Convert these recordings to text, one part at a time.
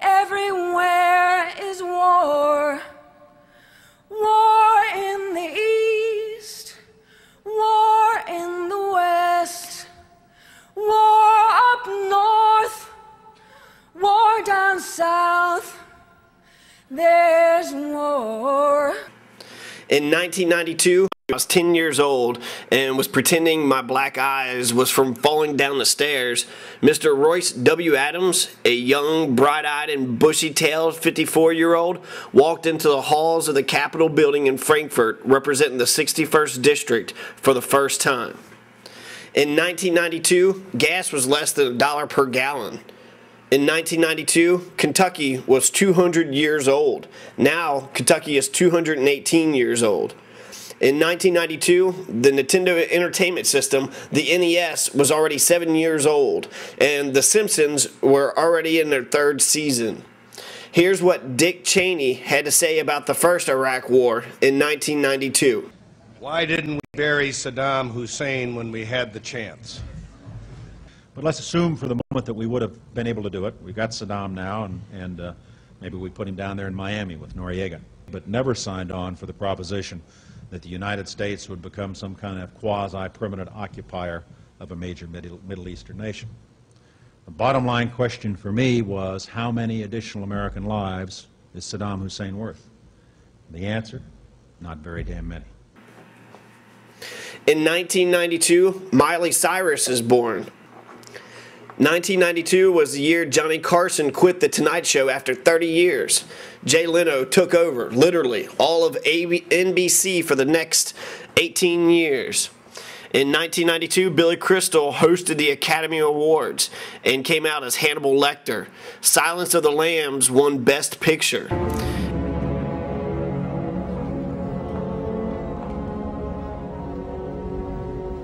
Everywhere is war. War in the east, war in the west, war up north, war down south. There's war. In 1992, I was 10 years old and was pretending my black eyes was from falling down the stairs. Mr. Royce W. Adams, a young, bright-eyed and bushy-tailed 54-year-old, walked into the halls of the Capitol building in Frankfurt, representing the 61st District for the first time. In 1992, gas was less than $1 per gallon. In 1992, Kentucky was 200 years old. Now, Kentucky is 218 years old. In 1992, the Nintendo Entertainment System, the NES, was already 7 years old, and The Simpsons were already in their third season. Here's what Dick Cheney had to say about the first Iraq War in 1992. Why didn't we bury Saddam Hussein when we had the chance? But let's assume for the moment that we would have been able to do it. We've got Saddam now, and maybe we put him down there in Miami with Noriega, but never signed on for the proposition that the United States would become some kind of quasi-permanent occupier of a major Middle Eastern nation. The bottom line question for me was, how many additional American lives is Saddam Hussein worth? The answer, not very damn many. In 1992, Miley Cyrus is born. 1992 was the year Johnny Carson quit The Tonight Show after 30 years. Jay Leno took over, literally, all of NBC for the next 18 years. In 1992, Billy Crystal hosted the Academy Awards and came out as Hannibal Lecter. Silence of the Lambs won Best Picture.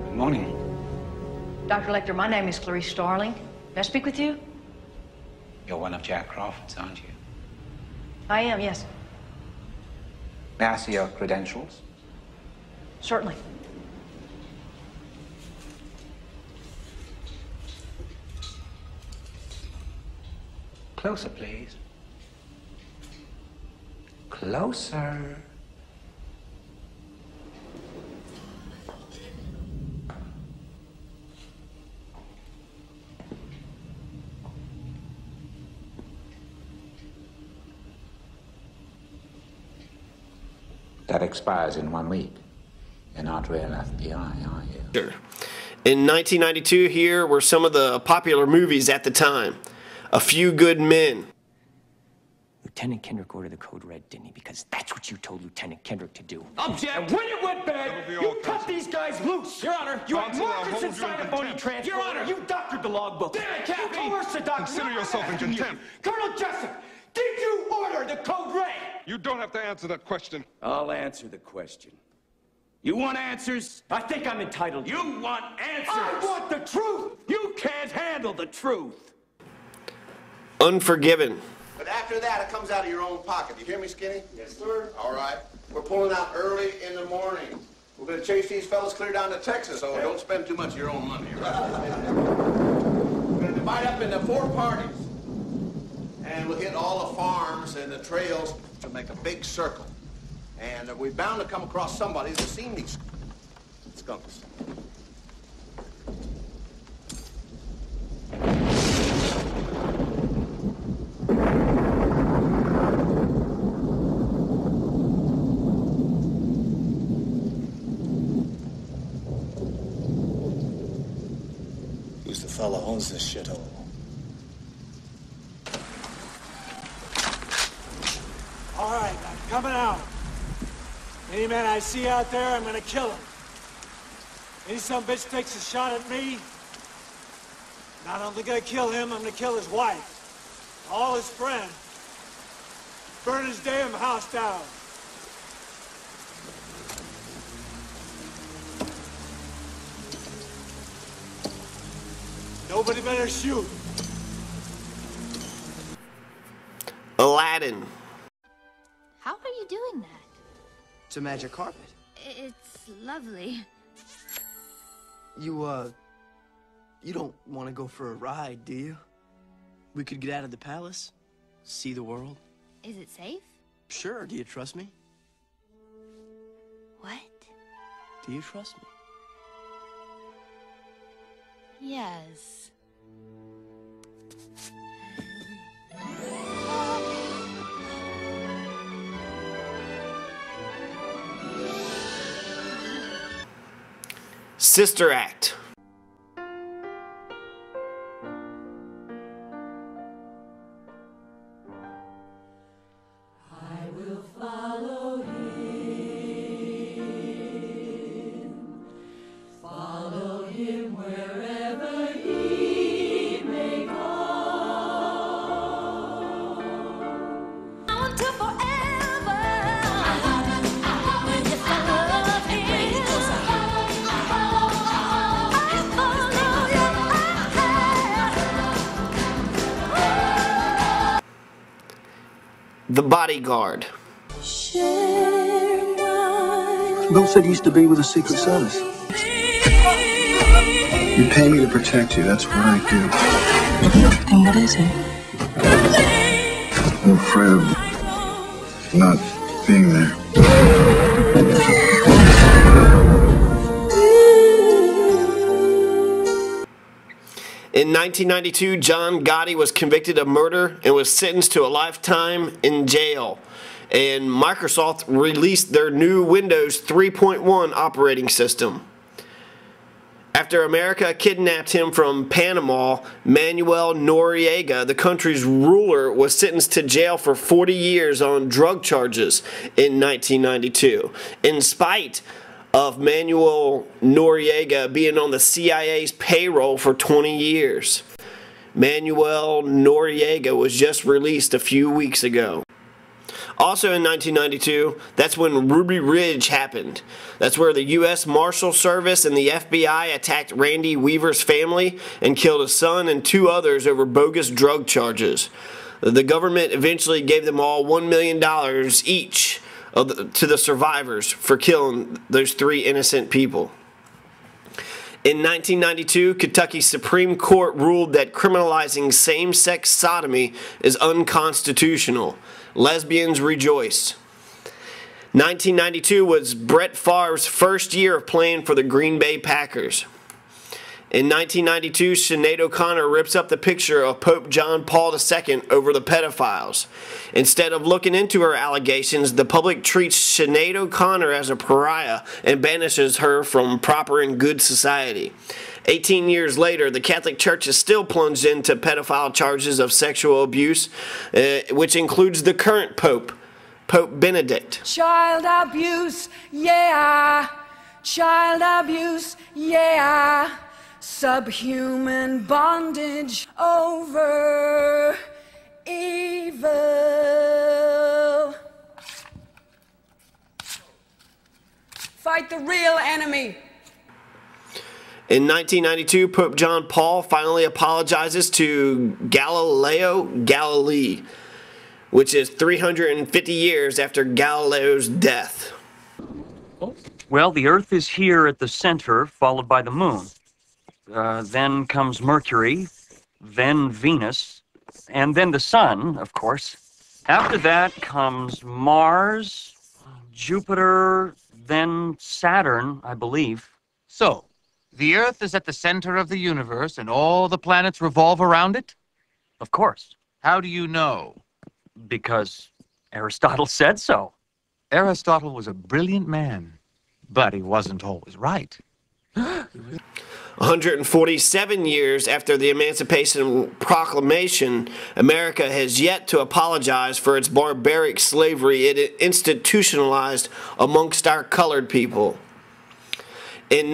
Good morning. Dr. Lecter, my name is Clarice Starling. May I speak with you? You're one of Jack Crawford's, aren't you? I am, yes. May I see your credentials? Certainly. Closer, please. Closer. That expires in 1 week. You're not real FBI, are you? Sure. In 1992, here were some of the popular movies at the time. A Few Good Men. Lieutenant Kendrick ordered the code red, didn't he? Because that's what you told Lieutenant Kendrick to do. Object! And when it went bad, you cut these guys loose! Your Honor, you had markers inside a phony transfer. Your Honor, you doctored the logbook. Damn it, Captain! You coerced the doctor. Consider yourself in contempt. Colonel Jessup, did you order the code red? You don't have to answer that question. I'll answer the question. You want answers? I think I'm entitled. You want answers? I want the truth! You can't handle the truth! Unforgiven. But after that, it comes out of your own pocket. You hear me, Skinny? Yes, sir. All right. We're pulling out early in the morning. We're going to chase these fellas clear down to Texas, so don't spend too much of your own money, right? We're going to divide up into 4 parties. And we'll hit all the farms and the trails to make a big circle. And we're bound to come across somebody who's seen these skunks. Who's the fella who owns this shithole? All right, I'm coming out. Any man I see out there, I'm gonna kill him. Any some bitch takes a shot at me, not only gonna kill him, I'm gonna kill his wife, all his friends, burn his damn house down. Nobody better shoot. Aladdin. How are you doing that? It's a magic carpet. It's lovely. You don't want to go for a ride, do you? We could get out of the palace, See the world? Is it safe? Sure. Do you trust me? What? Do you trust me? Yes. Sister Act. The Bodyguard. Bill said you used to be with the Secret Service. You pay me to protect you. That's what I do. And what is it? I'm afraid of not being there. In 1992, John Gotti was convicted of murder and was sentenced to a lifetime in jail. And Microsoft released their new Windows 3.1 operating system. After Amerika kidnapped him from Panama, Manuel Noriega, the country's ruler, was sentenced to jail for 40 years on drug charges in 1992. In spite of Manuel Noriega being on the CIA's payroll for 20 years. Manuel Noriega was just released a few weeks ago. Also in 1992, that's when Ruby Ridge happened. That's where the U.S. Marshal Service and the FBI attacked Randy Weaver's family and killed his son and 2 others over bogus drug charges. The government eventually gave them all $1 million each to the survivors for killing those 3 innocent people. In 1992, Kentucky's Supreme Court ruled that criminalizing same-sex sodomy is unconstitutional. Lesbians rejoice. 1992 was Brett Favre's first year of playing for the Green Bay Packers. In 1992, Sinead O'Connor rips up the picture of Pope John Paul II over the pedophiles. Instead of looking into her allegations, the public treats Sinead O'Connor as a pariah and banishes her from proper and good society. 18 years later, the Catholic Church is still plunged into pedophile charges of sexual abuse, which includes the current Pope, Pope Benedict. Child abuse, yeah. Child abuse, yeah. Subhuman bondage over evil. Fight the real enemy. In 1992, Pope John Paul finally apologizes to Galileo Galilei, which is 350 years after Galileo's death. Well, the Earth is here at the center, followed by the Moon. Then comes Mercury, then Venus, and then the Sun, of course. After that comes Mars, Jupiter, then Saturn, I believe. So, the Earth is at the center of the universe and all the planets revolve around it? Of course. How do you know? Because Aristotle said so. Aristotle was a brilliant man, but he wasn't always right. 147 years after the Emancipation Proclamation, America has yet to apologize for its barbaric slavery it institutionalized amongst our colored people. In